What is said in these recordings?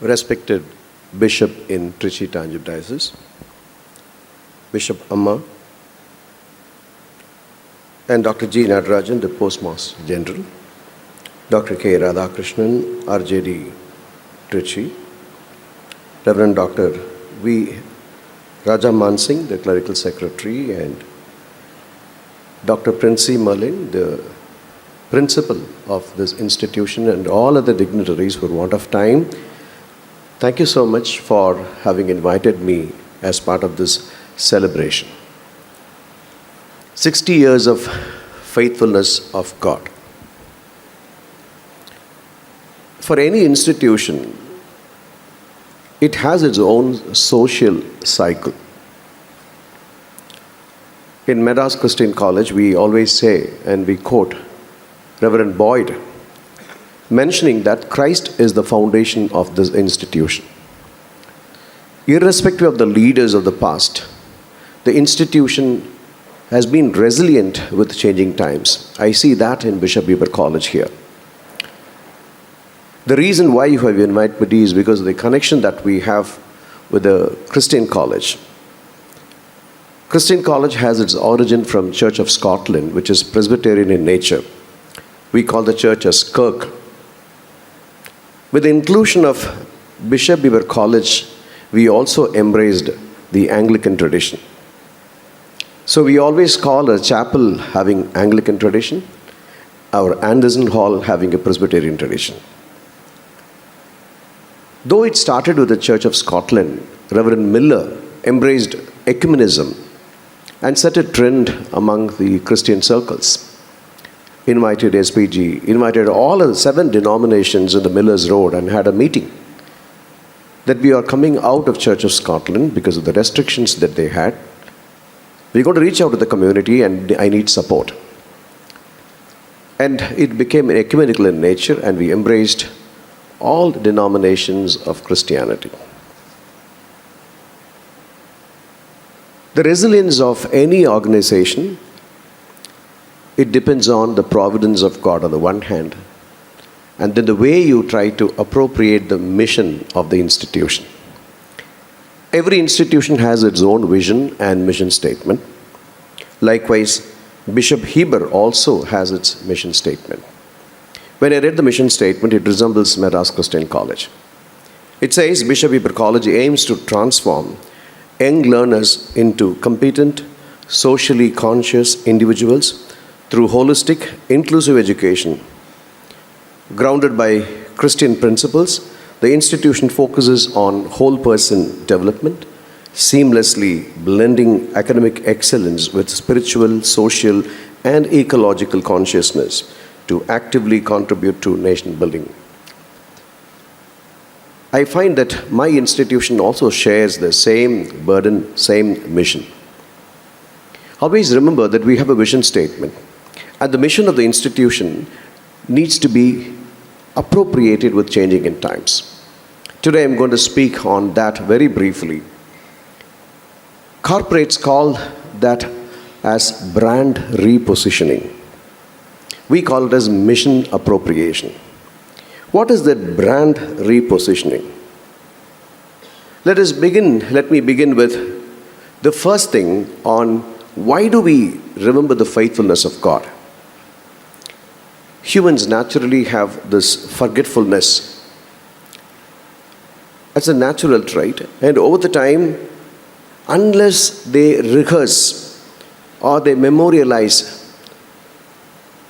respected Bishop in Trichy Tanjore Diocese, Bishop Amma, and Dr. G. Nadarajan, the Postmaster General, Dr. K. Radhakrishnan, RJD Trichy, Reverend Dr. V. Raja Mansingh, the Clerical Secretary, and Dr. Princey Merlin, the Principal of this institution, and all other dignitaries. For want of time, thank you so much for having invited me as part of this celebration. 60 years of faithfulness of God. For any institution, it has its own social cycle. In Madras Christian College, we always say, and we quote Reverend Boyd, mentioning that Christ is the foundation of this institution. Irrespective of the leaders of the past, the institution has been resilient with changing times. I see that in Bishop HEBER College here. The reason why you have invited me is because of the connection that we have with the Christian College. Christian College has its origin from Church of Scotland, which is Presbyterian in nature. We call the church as Kirk. With the inclusion of Bishop HEBER College, we also embraced the Anglican tradition. So we always call a chapel having Anglican tradition, our Anderson Hall having a Presbyterian tradition. Though it started with the Church of Scotland, Reverend Miller embraced ecumenism and set a trend among the Christian circles. Invited SPG, invited all of the 7 denominations in the Miller's Road and had a meeting that we are coming out of Church of Scotland because of the restrictions that they had. We're going to reach out to the community and I need support. And it became ecumenical in nature and we embraced all denominations of Christianity. The resilience of any organization, it depends on the providence of God on the one hand, and then the way you try to appropriate the mission of the institution. Every institution has its own vision and mission statement. Likewise, Bishop HEBER also has its mission statement. When I read the mission statement, it resembles Madras Christian College. It says Bishop HEBER College aims to transform young learners into competent, socially conscious individuals through holistic, inclusive education. Grounded by Christian principles, the institution focuses on whole person development, seamlessly blending academic excellence with spiritual, social, and ecological consciousness to actively contribute to nation building. I find that my institution also shares the same burden, same mission. Always remember that we have a vision statement, and the mission of the institution needs to be appropriated with changing in times. Today I'm going to speak on that very briefly. Corporates call that as brand repositioning. We call it as mission appropriation. What is that brand repositioning? Let me begin with the first thing on why do we remember the faithfulness of God? Humans naturally have this forgetfulness. It's a natural trait, and over the time, unless they rehearse or they memorialize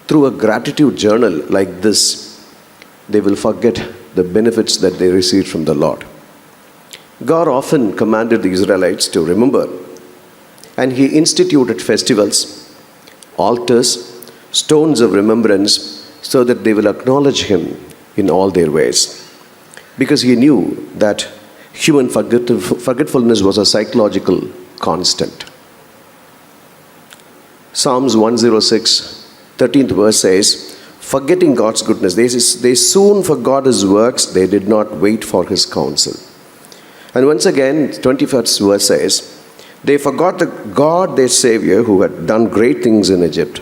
through a gratitude journal like this, they will forget the benefits that they received from the Lord. God often commanded the Israelites to remember, and He instituted festivals, altars, stones of remembrance, so that they will acknowledge Him in all their ways. Because He knew that human forgetfulness was a psychological constant. Psalms 106, 13th verse says, forgetting God's goodness, they soon forgot His works, they did not wait for His counsel. And once again, 21st verse says, they forgot the God, their Savior, who had done great things in Egypt.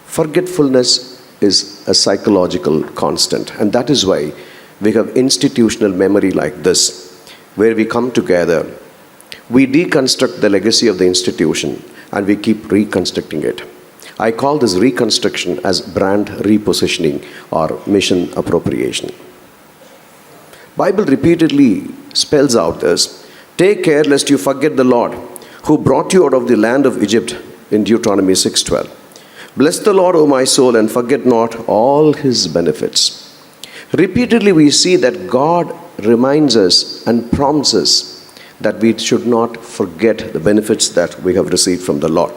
Forgetfulness is a psychological constant, and that is why we have institutional memory like this, where we come together, we deconstruct the legacy of the institution, and we keep reconstructing it. I call this reconstruction as brand repositioning or mission appropriation. Bible repeatedly spells out this. Take care lest you forget the Lord, who brought you out of the land of Egypt, in Deuteronomy 6:12. Bless the Lord, O my soul, and forget not all his benefits. Repeatedly we see that God reminds us and prompts us that we should not forget the benefits that we have received from the Lord.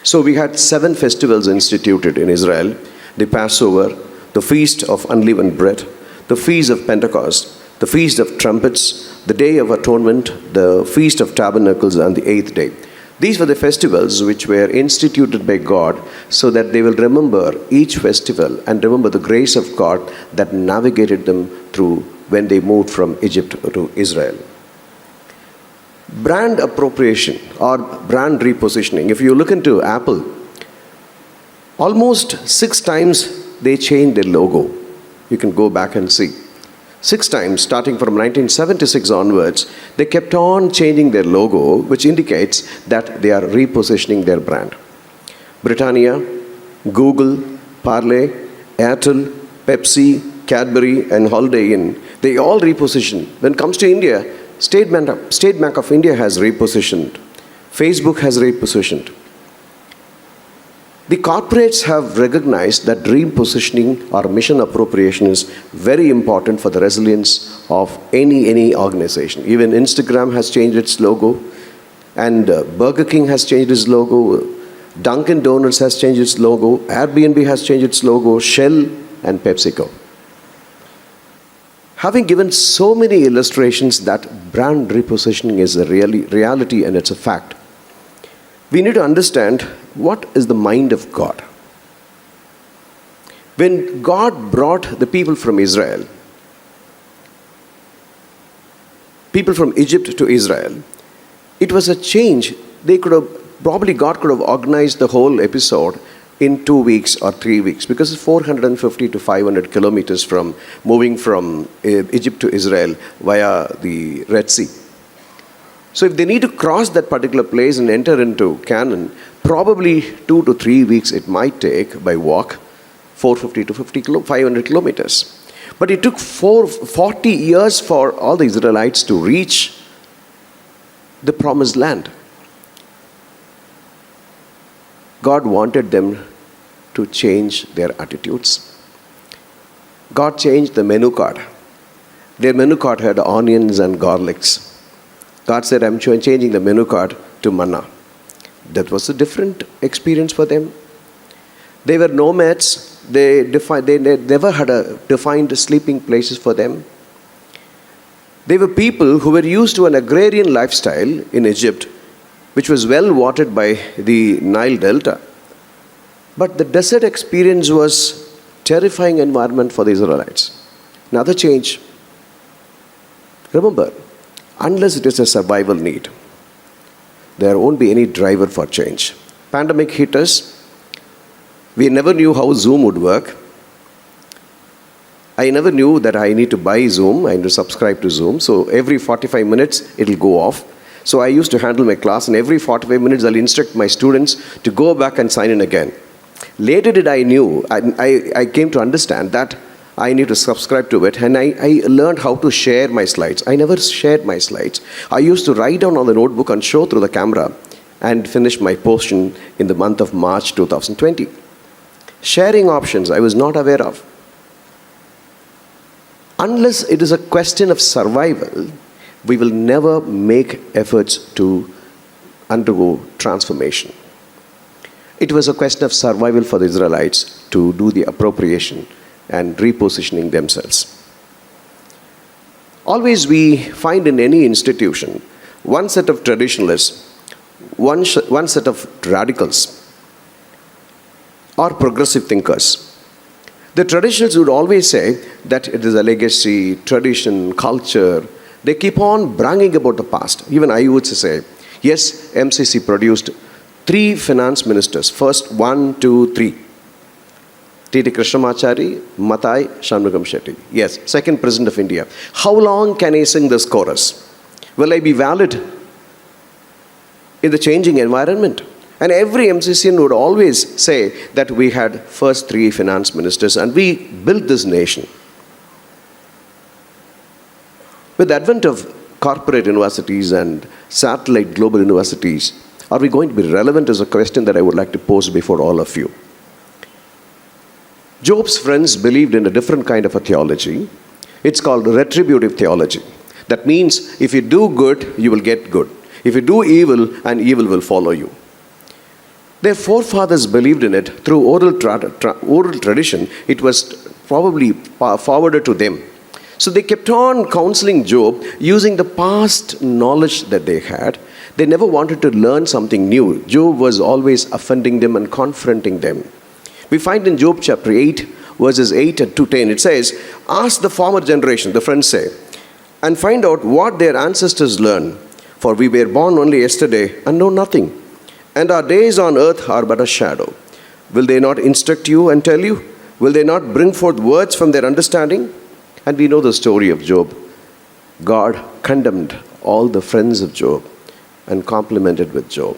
So we had 7 festivals instituted in Israel: the Passover, the Feast of Unleavened Bread, the Feast of Pentecost, the Feast of Trumpets, the Day of Atonement, the Feast of Tabernacles, and the 8th day. These were the festivals which were instituted by God so that they will remember each festival and remember the grace of God that navigated them through when they moved from Egypt to Israel. Brand appropriation or brand repositioning. If you look into Apple, almost 6 times they changed their logo. You can go back and see. 6 times, starting from 1976 onwards, they kept on changing their logo, which indicates that they are repositioning their brand. Britannia, Google, Parle, Airtel, Pepsi, Cadbury, and Holiday Inn, they all reposition. When it comes to India, State Bank of India has repositioned. Facebook has repositioned. The corporates have recognized that repositioning or mission appropriation is very important for the resilience of any organization. Even Instagram has changed its logo, and Burger King has changed its logo, Dunkin' Donuts has changed its logo, Airbnb has changed its logo, Shell and PepsiCo. Having given so many illustrations that brand repositioning is a reality and it's a fact, we need to understand what is the mind of God. When God brought the people from Israel, people from Egypt to Israel, it was a change. God could have organized the whole episode in 2 weeks or 3 weeks, because it's 450 to 500 kilometers from moving from Egypt to Israel via the Red Sea. So if they need to cross that particular place and enter into Canaan, probably 2 to 3 weeks it might take by walk, 450 to 500 kilometers. But it took 40 years for all the Israelites to reach the promised land. God wanted them to change their attitudes. God changed the menu card. Their menu card had onions and garlics. God said, I'm changing the menu card to manna. That was a different experience for them. They were nomads. They never had a defined sleeping places for them. They were people who were used to an agrarian lifestyle in Egypt, which was well watered by the Nile Delta. But the desert experience was a terrifying environment for the Israelites. Another change. Remember, unless it is a survival need, there won't be any driver for change. Pandemic hit us. We never knew how Zoom would work. I never knew that I need to buy Zoom. I need to subscribe to Zoom. So every 45 minutes, it'll go off. So I used to handle my class, and every 45 minutes, I'll instruct my students to go back and sign in again. Later I came to understand that I need to subscribe to it, and I learned how to share my slides. I never shared my slides. I used to write down on the notebook and show through the camera and finish my portion in the month of March 2020. Sharing options I was not aware of. Unless it is a question of survival, we will never make efforts to undergo transformation. It was a question of survival for the Israelites to do the appropriation and repositioning themselves. Always we find in any institution one set of traditionalists, one set of radicals or progressive thinkers. The traditionalists would always say that it is a legacy, tradition, culture. They keep on bragging about the past. Even I would say, yes, MCC produced 3 finance ministers. First, 1, 2, 3. T.T. Krishnamachari, Mathai, Shanmugam Shetty. Yes, second President of India. How long can I sing this chorus? Will I be valid in the changing environment? And every MCCN would always say that we had first 3 finance ministers and we built this nation. With the advent of corporate universities and satellite global universities, are we going to be relevant is a question that I would like to pose before all of you. Job's friends believed in a different kind of a theology. It's called retributive theology. That means if you do good, you will get good. If you do evil, and evil will follow you. Their forefathers believed in it through oral tradition. It was probably forwarded to them. So they kept on counseling Job using the past knowledge that they had. They never wanted to learn something new. Job was always offending them and confronting them. We find in Job chapter 8, verses 8 to 10, it says, ask the former generation, the friends say, and find out what their ancestors learned. For we were born only yesterday and know nothing. And our days on earth are but a shadow. Will they not instruct you and tell you? Will they not bring forth words from their understanding? And we know the story of Job. God condemned all the friends of Job and complimented with Job.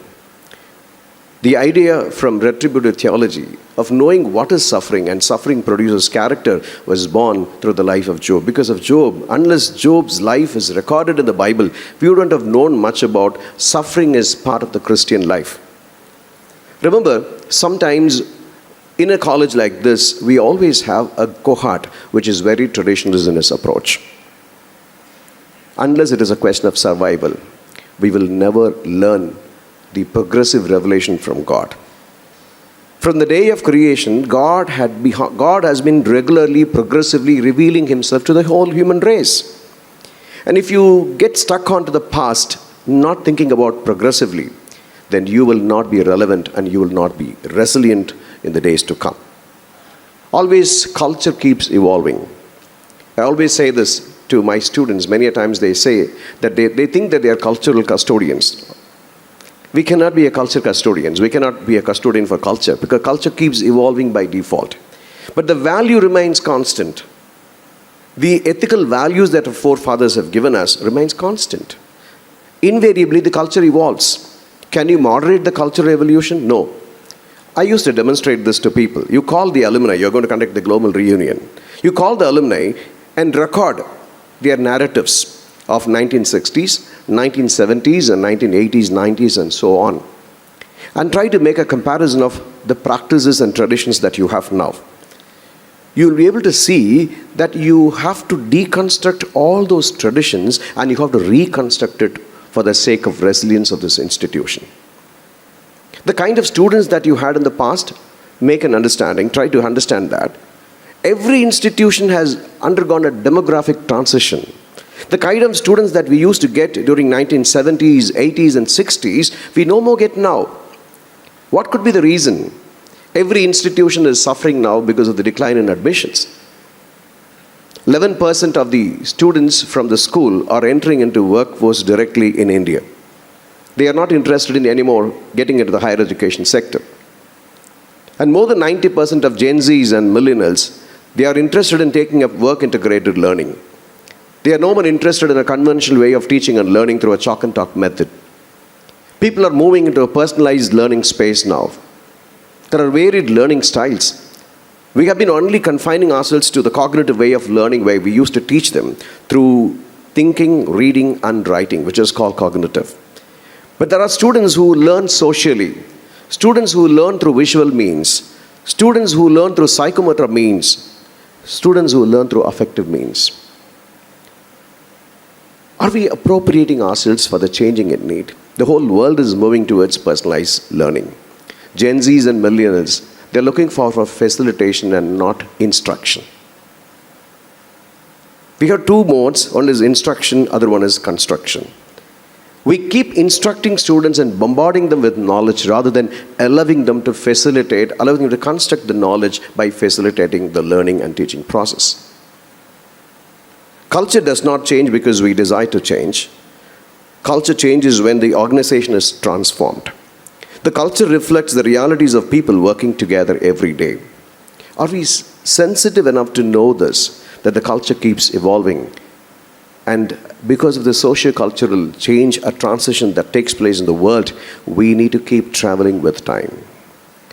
The idea from retributive theology of knowing what is suffering and suffering produces character was born through the life of Job. Because of Job, unless Job's life is recorded in the Bible, we wouldn't have known much about suffering as part of the Christian life. Remember, sometimes in a college like this, we always have a cohort which is very traditionalist in its approach. Unless it is a question of survival, we will never learn the progressive revelation from God. From the day of creation, God has been regularly, progressively revealing himself to the whole human race. And if you get stuck onto the past, not thinking about progressively, then you will not be relevant and you will not be resilient in the days to come. Always, culture keeps evolving. I always say this to my students. Many a times they say that they think that they are cultural custodians. We cannot be a culture custodians. We cannot be a custodian for culture because culture keeps evolving by default. But the value remains constant. The ethical values that our forefathers have given us remains constant. Invariably, the culture evolves. Can you moderate the cultural evolution? No. I used to demonstrate this to people. You call the alumni, you're going to conduct the global reunion. You call the alumni and record their narratives of 1960s, 1970s, and 1980s, 90s, and so on. And try to make a comparison of the practices and traditions that you have now. You'll be able to see that you have to deconstruct all those traditions and you have to reconstruct it for the sake of resilience of this institution. The kind of students that you had in the past, make an understanding, try to understand that. Every institution has undergone a demographic transition. The kind of students that we used to get during 1970s, 80s, and 60s, we no more get now. What could be the reason? Every institution is suffering now because of the decline in admissions. 11% of the students from the school are entering into workforce directly in India. They are not interested in anymore getting into the higher education sector. And more than 90% of Gen Zs and millennials, they are interested in taking up work integrated learning. They are no more interested in a conventional way of teaching and learning through a chalk and talk method. People are moving into a personalized learning space now. There are varied learning styles. We have been only confining ourselves to the cognitive way of learning where we used to teach them through thinking, reading, and writing, which is called cognitive. But there are students who learn socially, students who learn through visual means, students who learn through psychomotor means, students who learn through affective means. Are we appropriating ourselves for the changing in need? The whole world is moving towards personalized learning. Gen Zs and millennials, they're looking for facilitation and not instruction. We have two modes. One is instruction, other one is construction. We keep instructing students and bombarding them with knowledge rather than allowing them to facilitate, allowing them to construct the knowledge by facilitating the learning and teaching process. Culture does not change because we desire to change. Culture changes when the organization is transformed. The culture reflects the realities of people working together every day. Are we sensitive enough to know this, that the culture keeps evolving? And because of the socio-cultural change, a transition that takes place in the world, we need to keep traveling with time.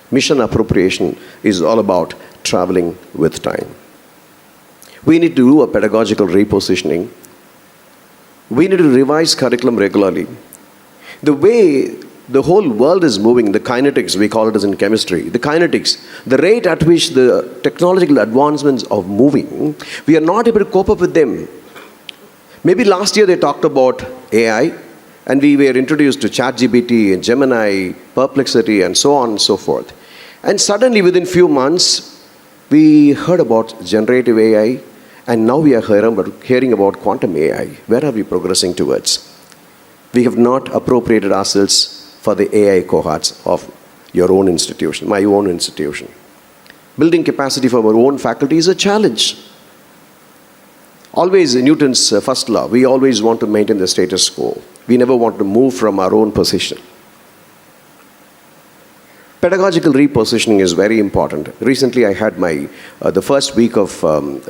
Mission appropriation is all about traveling with time. We need to do a pedagogical repositioning. We need to revise curriculum regularly. The way the whole world is moving, the kinetics, we call it as in chemistry, the kinetics, the rate at which the technological advancements are moving, we are not able to cope up with them. Maybe last year they talked about AI, and we were introduced to ChatGPT and Gemini, Perplexity, and so on and so forth. And suddenly, within few months, we heard about generative AI, and now we are hearing about quantum AI. Where are we progressing towards? We have not appropriated ourselves for the AI cohorts of your own institution, my own institution. Building capacity for our own faculty is a challenge. Always Newton's first law, we always want to maintain the status quo. We never want to move from our own position. Pedagogical repositioning is very important. Recently I had the first week of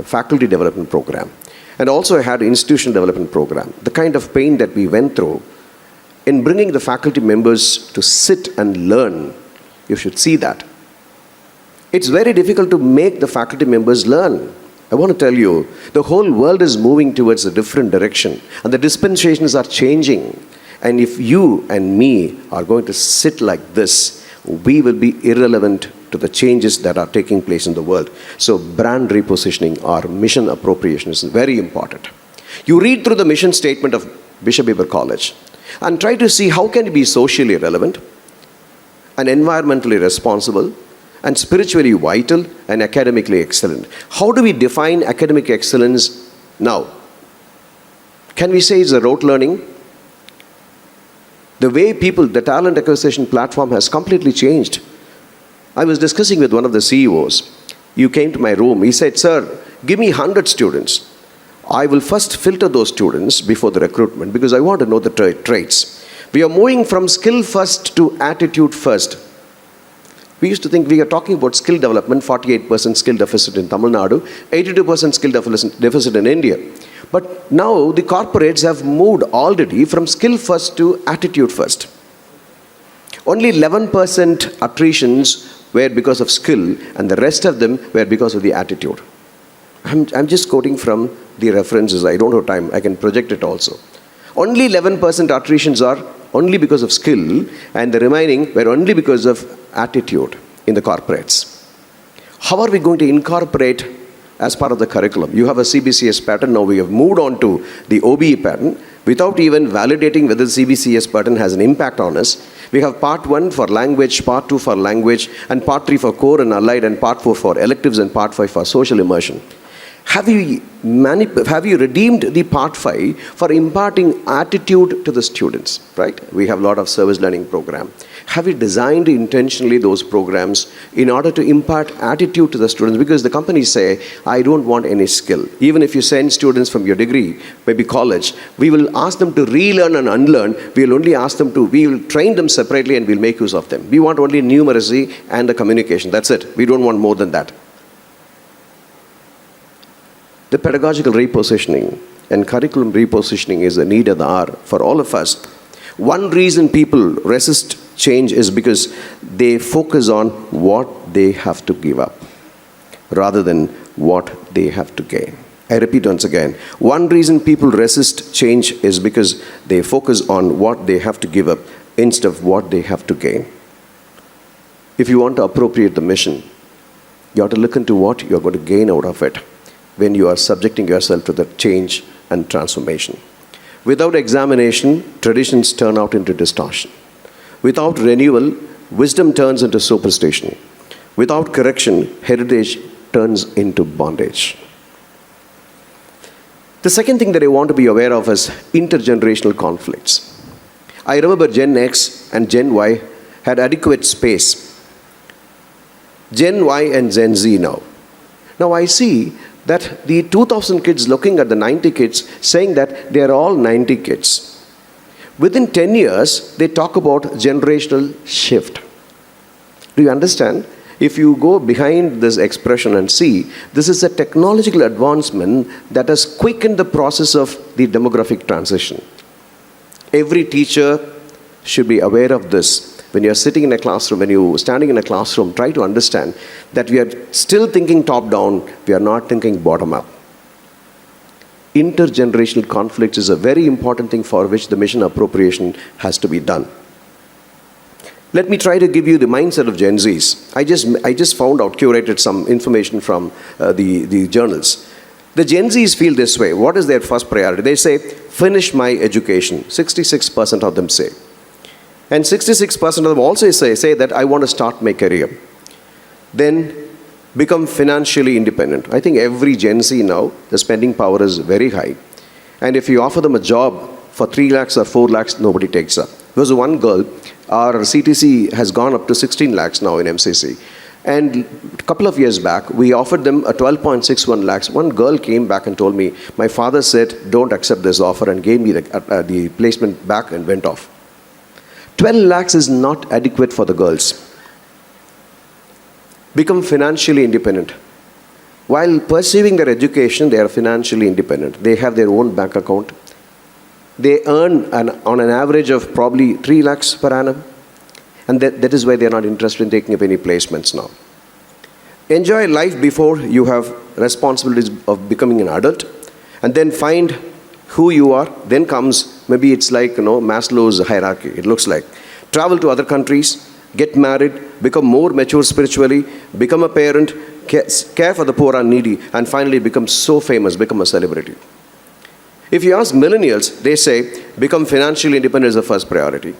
faculty development program. And also I had institution development program. The kind of pain that we went through in bringing the faculty members to sit and learn, you should see that. It's very difficult to make the faculty members learn. I want to tell you, the whole world is moving towards a different direction, and the dispensations are changing. And if you and me are going to sit like this, we will be irrelevant to the changes that are taking place in the world. So brand repositioning or mission appropriation is very important. You read through the mission statement of Bishop HEBER College and try to see how can it be socially relevant and environmentally responsible and spiritually vital and academically excellent. How do we define academic excellence now? Can we say it's a rote learning? The way the talent acquisition platform has completely changed. I was discussing with one of the CEOs. You came to my room. He said, "Sir, give me 100 students. I will first filter those students before the recruitment because I want to know the traits. We are moving from skill first to attitude first." We used to think we are talking about skill development, 48% skill deficit in Tamil Nadu, 82% skill deficit in India. But now the corporates have moved already from skill first to attitude first. Only 11% attritions were because of skill, and the rest of them were because of the attitude. I'm just quoting from the references. I don't have time. I can project it also. Only 11% attritions are only because of skill, and the remaining were only because of attitude in the corporates. How are we going to incorporate as part of the curriculum? You have a CBCS pattern. Now we have moved on to the OBE pattern without even validating whether the CBCS pattern has an impact on us. We have part 1 for language, part 2 for language, and part 3 for core and allied, and part 4 for electives, and part 5 for social immersion. Have you redeemed the part 5 for imparting attitude to the students, right? We have a lot of service learning program. Have you designed intentionally those programs in order to impart attitude to the students? Because the companies say, I don't want any skill. Even if you send students from your degree, maybe college, we will ask them to relearn and unlearn. We will train them separately and we'll make use of them. We want only numeracy and the communication. That's it. We don't want more than that. The pedagogical repositioning and curriculum repositioning is a need of the hour for all of us. One reason people resist change is because they focus on what they have to give up rather than what they have to gain. I repeat once again. One reason people resist change is because they focus on what they have to give up instead of what they have to gain. If you want to appropriate the mission, you have to look into what you're going to gain out of it when you are subjecting yourself to the change and transformation. Without examination, traditions turn out into distortion. Without renewal, wisdom turns into superstition. Without correction, heritage turns into bondage. The second thing that I want to be aware of is intergenerational conflicts. I remember Gen X and Gen Y had adequate space. Gen Y and Gen Z now. Now I see that the 2000 kids looking at the 90 kids saying that they are all 90 kids. Within 10 years, they talk about generational shift. Do you understand? If you go behind this expression and see, this is a technological advancement that has quickened the process of the demographic transition. Every teacher should be aware of this. When you're sitting in a classroom, when you're standing in a classroom, try to understand that we are still thinking top-down, we are not thinking bottom-up. Intergenerational conflicts is a very important thing for which the mission appropriation has to be done. Let me try to give you the mindset of Gen Zs. I just found out, curated some information from the journals. The Gen Zs feel this way. What is their first priority? They say, finish my education. 66% of them say. And 66% of them also say that I want to start my career. Then become financially independent. I think every Gen Z now, the spending power is very high. And if you offer them a job for 3 lakhs or 4 lakhs, nobody takes up. There was one girl, our CTC has gone up to 16 lakhs now in MCC. And a couple of years back, we offered them a 12.61 lakhs. One girl came back and told me, my father said, don't accept this offer, and gave me the placement back and went off. 12 lakhs is not adequate for the girls. Become financially independent. While pursuing their education, they are financially independent. They have their own bank account. They earn on an average of probably 3 lakhs per annum. And that is why they are not interested in taking up any placements now. Enjoy life before you have responsibilities of becoming an adult. And then find who you are. Then comes, maybe it's like, Maslow's hierarchy. It looks like. Travel to other countries. Get married. Become more mature spiritually. Become a parent. Care for the poor and needy. And finally become so famous. Become a celebrity. If you ask millennials, they say, become financially independent is the first priority.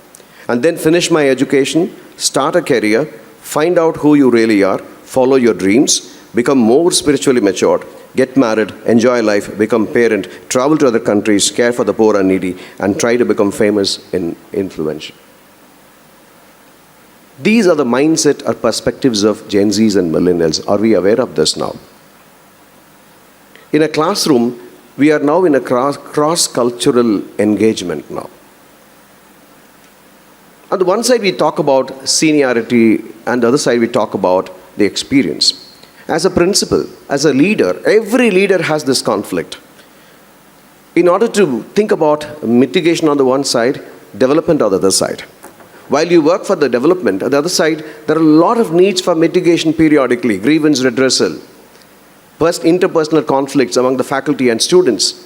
And then finish my education, start a career, find out who you really are, follow your dreams, become more spiritually matured, get married, enjoy life, become parent, travel to other countries, care for the poor and needy, and try to become famous and influential. These are the mindset or perspectives of Gen Zs and millennials. Are we aware of this now? In a classroom, we are now in a cross-cultural engagement now. On the one side, we talk about seniority, and the other side, we talk about the experience. As a principal, as a leader, every leader has this conflict. In order to think about mitigation on the one side, development on the other side. While you work for the development, on the other side, there are a lot of needs for mitigation periodically, grievance redressal, interpersonal conflicts among the faculty and students.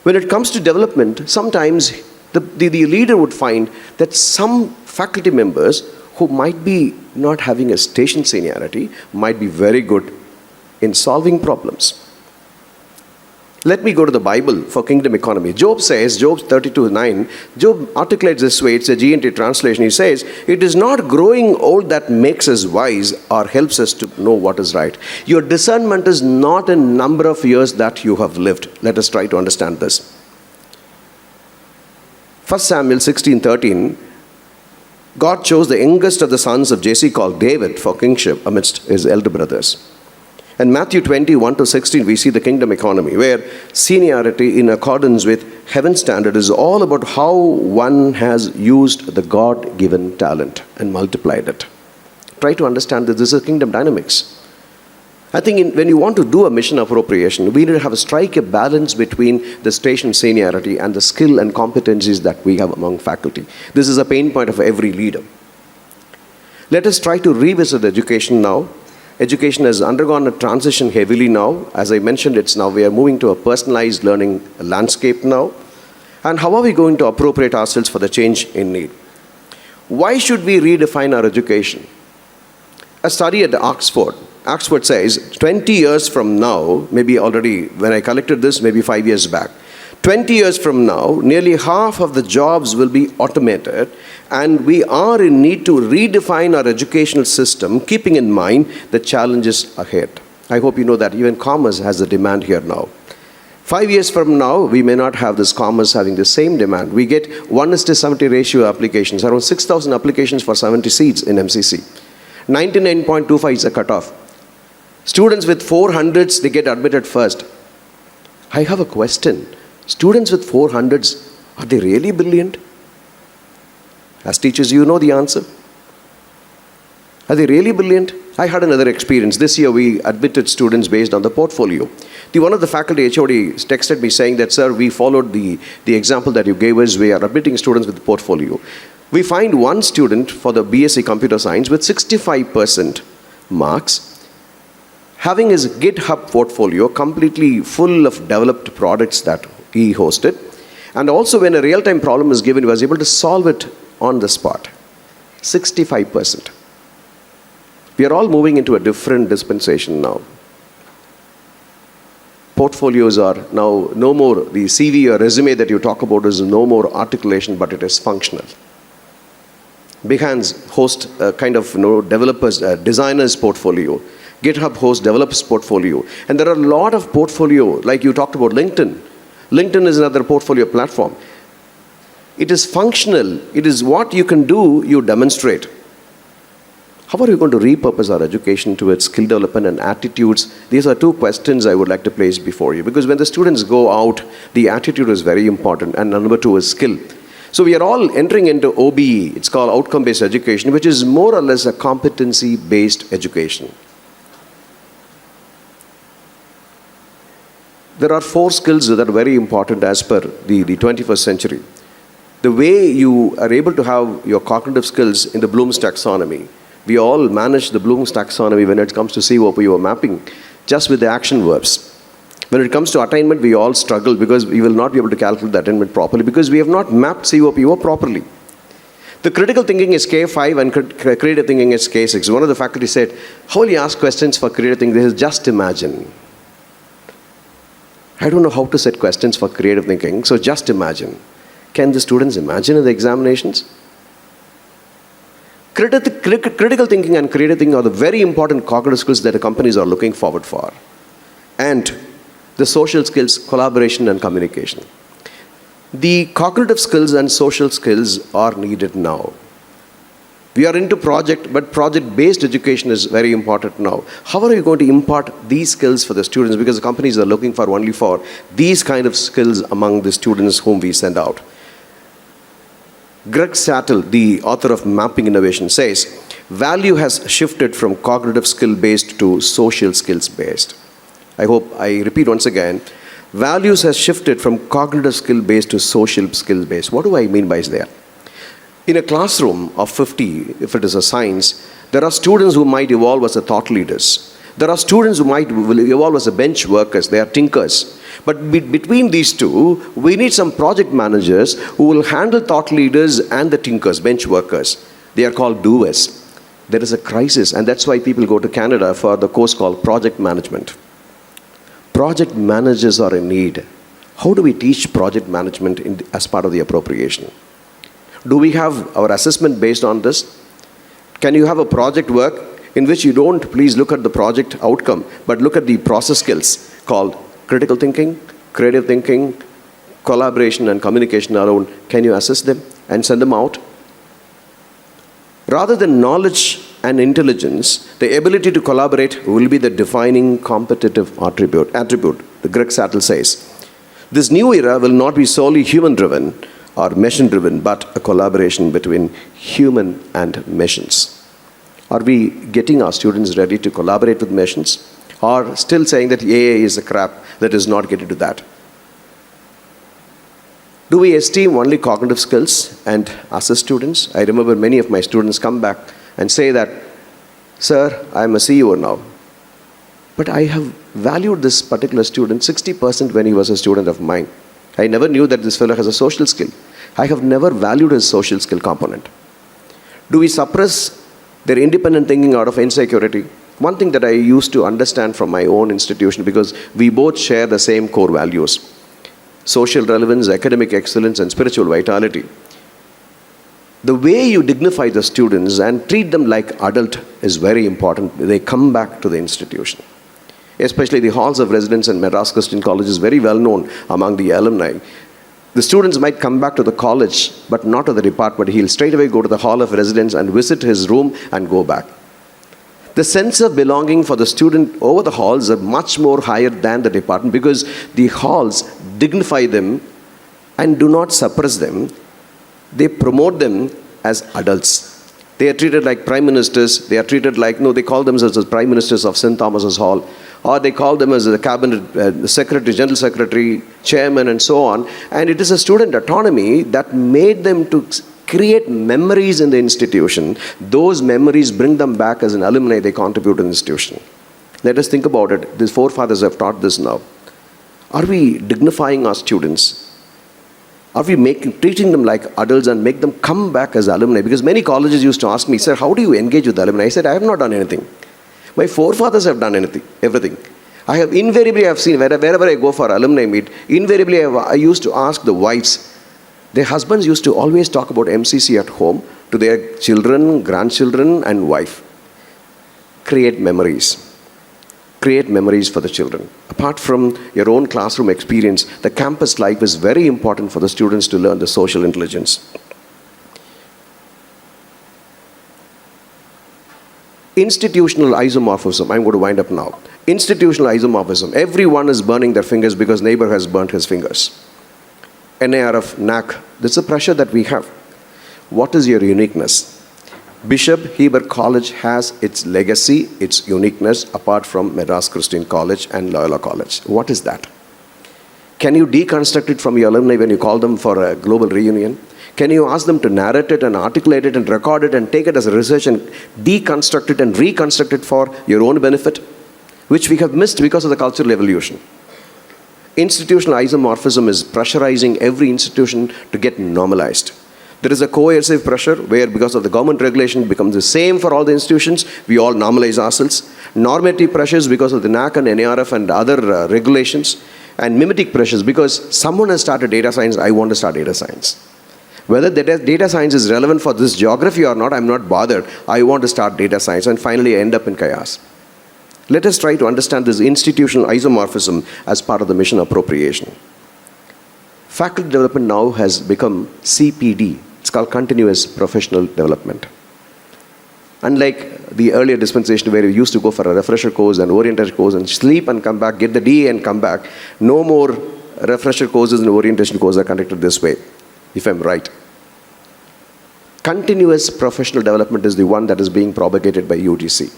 When it comes to development, sometimes the leader would find that some faculty members who might be not having a station seniority might be very good in solving problems. Let me go to the Bible for kingdom economy. Job says, Job 32:9, Job articulates this way, it's a GNT translation. He says, it is not growing old that makes us wise or helps us to know what is right. Your discernment is not a number of years that you have lived. Let us try to understand this. 1 Samuel 16:13, God chose the youngest of the sons of Jesse called David for kingship amidst his elder brothers. And Matthew 21-16, we see the kingdom economy, where seniority in accordance with heaven's standard is all about how one has used the God-given talent and multiplied it. Try to understand that this is kingdom dynamics. I think when you want to do a mission appropriation, we need to have strike a balance between the station seniority and the skill and competencies that we have among faculty. This is a pain point of every leader. Let us try to revisit education now. Education has undergone a transition heavily now. As I mentioned, we are moving to a personalized learning landscape now. And how are we going to appropriate ourselves for the change in need? Why should we redefine our education? A study at Oxford says 20 years from now, maybe already when I collected this, maybe 5 years back, 20 years from now, nearly half of the jobs will be automated, and we are in need to redefine our educational system, keeping in mind the challenges ahead. I hope you know that even commerce has a demand here now. 5 years from now, we may not have this commerce having the same demand. We get 1:70 ratio applications, around 6,000 applications for 70 seats in MCC. 99.25 is a cutoff. Students with 400s, they get admitted first. I have a question. Students with 400s, are they really brilliant? As teachers, you know the answer. Are they really brilliant? I had another experience. This year we admitted students based on the portfolio. One of the faculty HOD texted me saying that, sir, we followed the example that you gave us. We are admitting students with the portfolio. We find one student for the BSc Computer Science with 65% marks, having his GitHub portfolio completely full of developed products that he hosted. And also when a real-time problem is given, he was able to solve it on the spot. 65%. We are all moving into a different dispensation now. Portfolios are now no more, the CV or resume that you talk about is no more articulation, but it is functional. Behance hosts a kind of developers, designers portfolio. GitHub hosts developers portfolio. And there are a lot of portfolio, like you talked about LinkedIn. LinkedIn is another portfolio platform. It is functional. It is what you can do, you demonstrate. How are you going to repurpose our education towards skill development and attitudes? These are two questions I would like to place before you. Because when the students go out, the attitude is very important. And number two is skill. So we are all entering into OBE. It's called outcome-based education, which is more or less a competency-based education. There are 4 skills that are very important as per the 21st century. The way you are able to have your cognitive skills in the Bloom's taxonomy. We all manage the Bloom's taxonomy when it comes to COPO mapping, just with the action verbs. When it comes to attainment, we all struggle because we will not be able to calculate the attainment properly because we have not mapped COPO properly. The critical thinking is K5 and creative thinking is K6. One of the faculty said, how will you ask questions for creative thinking? This is just imagine. I don't know how to set questions for creative thinking, so just imagine. Can the students imagine in the examinations? Critical thinking and creative thinking are the very important cognitive skills that the companies are looking forward for. And the social skills, collaboration and communication. The cognitive skills and social skills are needed now. We are into project, but project-based education is very important now. How are you going to impart these skills for the students? Because the companies are looking for only for these kind of skills among the students whom we send out. Greg Sattel, the author of Mapping Innovation, says, value has shifted from cognitive skill-based to social skills-based. I hope I repeat once again. Values has shifted from cognitive skill-based to social skill-based. What do I mean by that? In a classroom of 50, if it is a science, there are students who might evolve as a thought leaders. There are students who will evolve as a bench workers. They are thinkers. But between these two, we need some project managers who will handle thought leaders and the thinkers, bench workers. They are called doers. There is a crisis, and that's why people go to Canada for the course called project management. Project managers are in need. How do we teach project management as part of the appropriation? Do we have our assessment based on this? Can you have a project work in which you don't please look at the project outcome, but look at the process skills called critical thinking, creative thinking, collaboration and communication around? Can you assess them and send them out? Rather than knowledge and intelligence, the ability to collaborate will be the defining competitive attribute, the Greg Sattel says. This new era will not be solely human-driven or machine-driven, but a collaboration between human and machines. Are we getting our students ready to collaborate with machines? Or still saying that AI is a crap, that is not getting to that? Do we esteem only cognitive skills and assess students? I remember many of my students come back and say that, sir, I am a CEO now, but I have valued this particular student 60% when he was a student of mine. I never knew that this fellow has a social skill. I have never valued his social skill component. Do we suppress their independent thinking out of insecurity? One thing that I used to understand from my own institution, because we both share the same core values: social relevance, academic excellence, and spiritual vitality. The way you dignify the students and treat them like adult is very important. They come back to the institution. Especially the halls of residence in Madras Christian College is very well known among the alumni. The students might come back to the college, but not to the department. He'll straight away go to the hall of residence and visit his room and go back. The sense of belonging for the student over the halls are much more higher than the department, because the halls dignify them and do not suppress them. They promote them as adults. They are treated like prime ministers. They are treated like, no, they call themselves as prime ministers of St. Thomas's Hall. Or they call them as the cabinet secretary, general secretary, chairman, and so on. And it is a student autonomy that made them to create memories in the institution. Those memories bring them back as an alumni. They contribute to the institution. Let us think about it. These forefathers have taught this now. Are we dignifying our students? Are we treating them like adults and make them come back as alumni? Because many colleges used to ask me, sir, how do you engage with alumni? I said, I have not done anything. My forefathers have done everything. I have seen, wherever I go for alumni meet, invariably I used to ask the wives. Their husbands used to always talk about MCC at home to their children, grandchildren, and wife. Create memories. Create memories for the children. Apart from your own classroom experience, the campus life is very important for the students to learn the social intelligence. Institutional isomorphism. I'm going to wind up now. Institutional isomorphism. Everyone is burning their fingers because neighbor has burnt his fingers. NARF, NAC. That's the pressure that we have. What is your uniqueness? Bishop Heber College has its legacy, its uniqueness, apart from Madras Christian College and Loyola College. What is that? Can you deconstruct it from your alumni when you call them for a global reunion? Can you ask them to narrate it and articulate it and record it and take it as a research and deconstruct it and reconstruct it for your own benefit? Which we have missed because of the cultural evolution. Institutional isomorphism is pressurizing every institution to get normalized. There is a coercive pressure where, because of the government regulation, it becomes the same for all the institutions. We all normalize ourselves. Normative pressures because of the NAC and NARF and other regulations. And mimetic pressures because someone has started data science, I want to start data science. Whether the data science is relevant for this geography or not, I'm not bothered. I want to start data science, and finally I end up in chaos. Let us try to understand this institutional isomorphism as part of the mission appropriation. Faculty development now has become CPD. It's called continuous professional development. Unlike the earlier dispensation where you used to go for a refresher course and orientation course and sleep and come back, get the DA and come back, no more refresher courses and orientation courses are conducted this way, if I'm right. Continuous professional development is the one that is being propagated by UGC.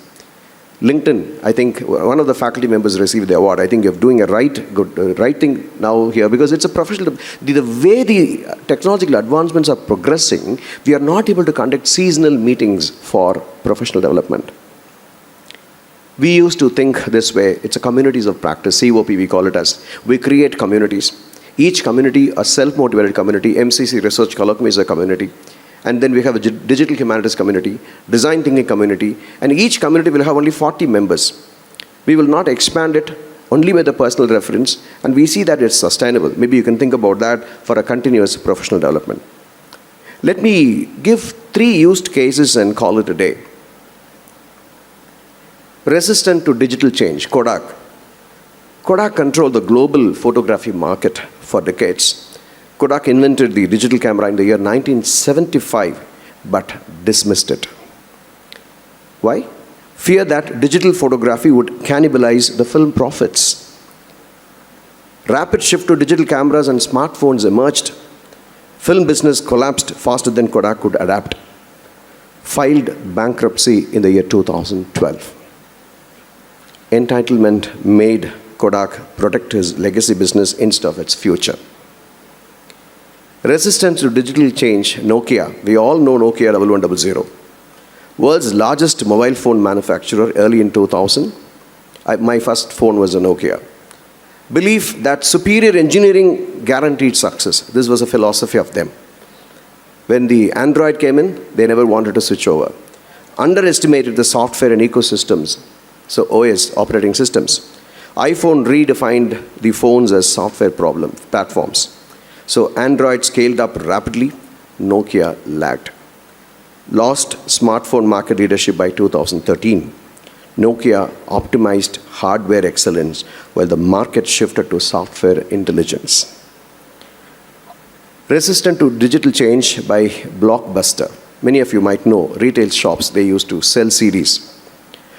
LinkedIn, I think one of the faculty members received the award. I think you're doing a right thing now here because it's a professional. The way the technological advancements are progressing, we are not able to conduct seasonal meetings for professional development. We used to think this way. It's a communities of practice, COP we call it as. We create communities. Each community, a self-motivated community, MCC Research Colloquium is a community. And then we have a digital humanities community, design thinking community, and each community will have only 40 members. We will not expand it only with a personal reference, and we see that it's sustainable. Maybe you can think about that for a continuous professional development. Let me give 3 used cases and call it a day. Resistant to digital change, Kodak. Kodak controlled the global photography market for decades. Kodak invented the digital camera in the year 1975, but dismissed it. Why? Fear that digital photography would cannibalize the film profits. Rapid shift to digital cameras and smartphones emerged. Film business collapsed faster than Kodak could adapt. Filed bankruptcy in the year 2012. Entitlement made Kodak protect his legacy business instead of its future. Resistance to digital change, Nokia. We all know Nokia 1100. World's largest mobile phone manufacturer early in 2000. My first phone was a Nokia. Belief that superior engineering guaranteed success. This was a philosophy of them. When the Android came in, they never wanted to switch over. Underestimated the software and ecosystems, so OS, operating systems. iPhone redefined the phones as software platforms. So Android scaled up rapidly, Nokia lagged. Lost smartphone market leadership by 2013. Nokia optimized hardware excellence while the market shifted to software intelligence. Resistant to digital change by Blockbuster. Many of you might know retail shops, they used to sell CDs.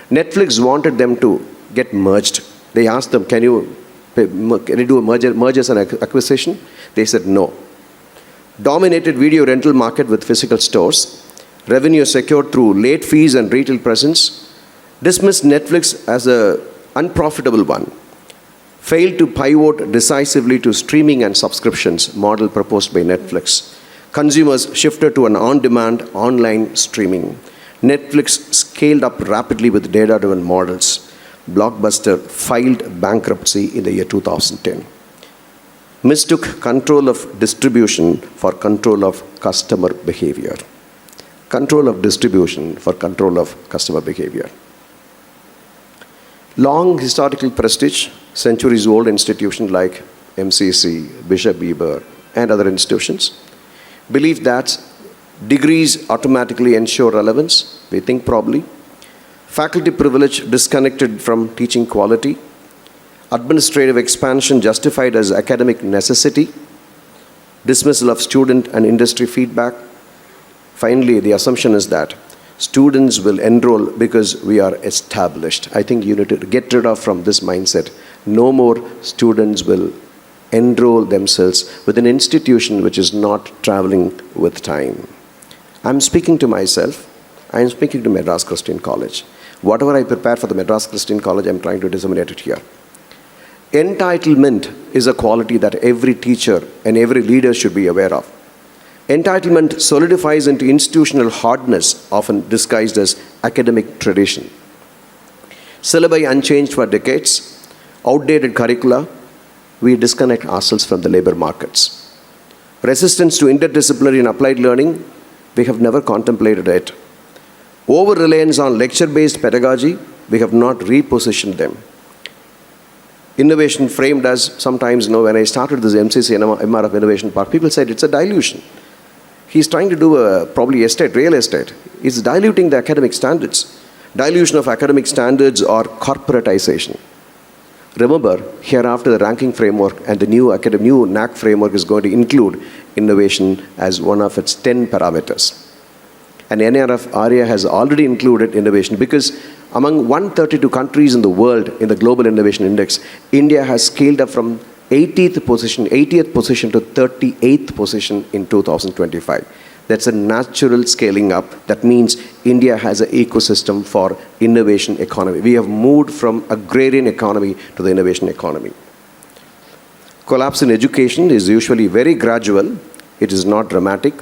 Netflix wanted them to get merged. They asked them, can you do a mergers and acquisition? They said no. Dominated video rental market with physical stores. revenue secured through late fees and retail presence, dismissed Netflix as an unprofitable one, failed to pivot decisively to streaming and subscriptions model proposed by Netflix. Consumers shifted to an on-demand online streaming. Netflix scaled up rapidly with data-driven models. Blockbuster filed bankruptcy in the year 2010. Mistook control of distribution for control of customer behavior. Control of distribution for control of customer behavior. Long historical prestige, centuries-old institutions like MCC, Bishop HEBER, and other institutions believe that degrees automatically ensure relevance. We think probably. Faculty privilege disconnected from teaching quality. Administrative expansion justified as academic necessity. Dismissal of student and industry feedback. Finally, the assumption is that students will enroll because we are established. I think you need to get rid of from this mindset. No more students will enroll themselves with an institution which is not traveling with time. I'm speaking to myself. I'm speaking to Madras Christian College. Whatever I prepare for the Madras Christian College, I'm trying to disseminate it here. Entitlement is a quality that every teacher and every leader should be aware of. Entitlement solidifies into institutional hardness, often disguised as academic tradition. Syllabi unchanged for decades, outdated curricula, we disconnect ourselves from the labor markets. Resistance to interdisciplinary and applied learning, we have never contemplated it. Over-reliance on lecture-based pedagogy, we have not repositioned them. Innovation framed as sometimes, when I started this MCC MRF Innovation Park, people said it's a dilution. He's trying to do probably real estate. It's diluting the academic standards. Dilution of academic standards or corporatization. Remember, hereafter the ranking framework and the new NAC framework is going to include innovation as one of its 10 parameters. And NRF ARIA has already included innovation because among 132 countries in the world in the Global Innovation Index, India has scaled up from 80th position to 38th position in 2025. That's a natural scaling up. That means India has an ecosystem for innovation economy. We have moved from agrarian economy to the innovation economy. Collapse in education is usually very gradual. It is not dramatic.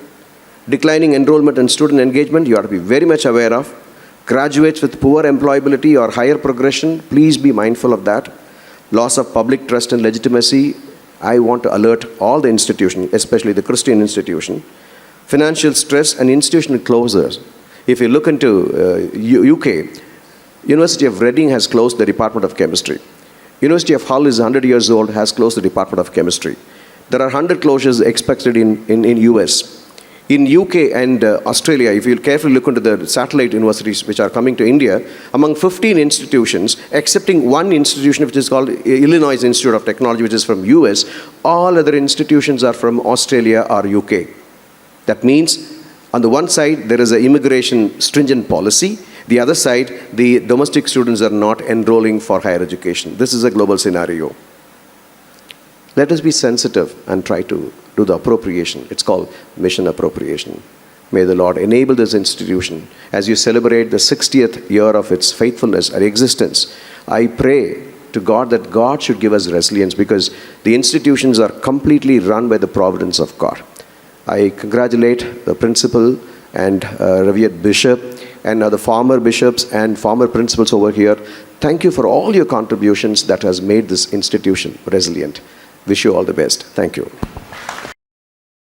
Declining enrollment and student engagement, you have to be very much aware of. Graduates with poor employability or higher progression, please be mindful of that. Loss of public trust and legitimacy, I want to alert all the institutions, especially the Christian institution. Financial stress and institutional closures. If you look into UK, University of Reading has closed the Department of Chemistry. University of Hull is 100 years old, has closed the Department of Chemistry. There are 100 closures expected in US. In UK and Australia, if you carefully look into the satellite universities which are coming to India, among 15 institutions, excepting one institution which is called Illinois Institute of Technology, which is from US, all other institutions are from Australia or UK. That means, on the one side, there is an immigration stringent policy. The other side, the domestic students are not enrolling for higher education. This is a global scenario. Let us be sensitive and try to do the appropriation. It's called mission appropriation. May the Lord enable this institution as you celebrate the 60th year of its faithfulness and existence. I pray to God that God should give us resilience because the institutions are completely run by the providence of God. I congratulate the principal and revered bishop and the former bishops and former principals over here. Thank you for all your contributions that has made this institution resilient. Wish you all the best. Thank you.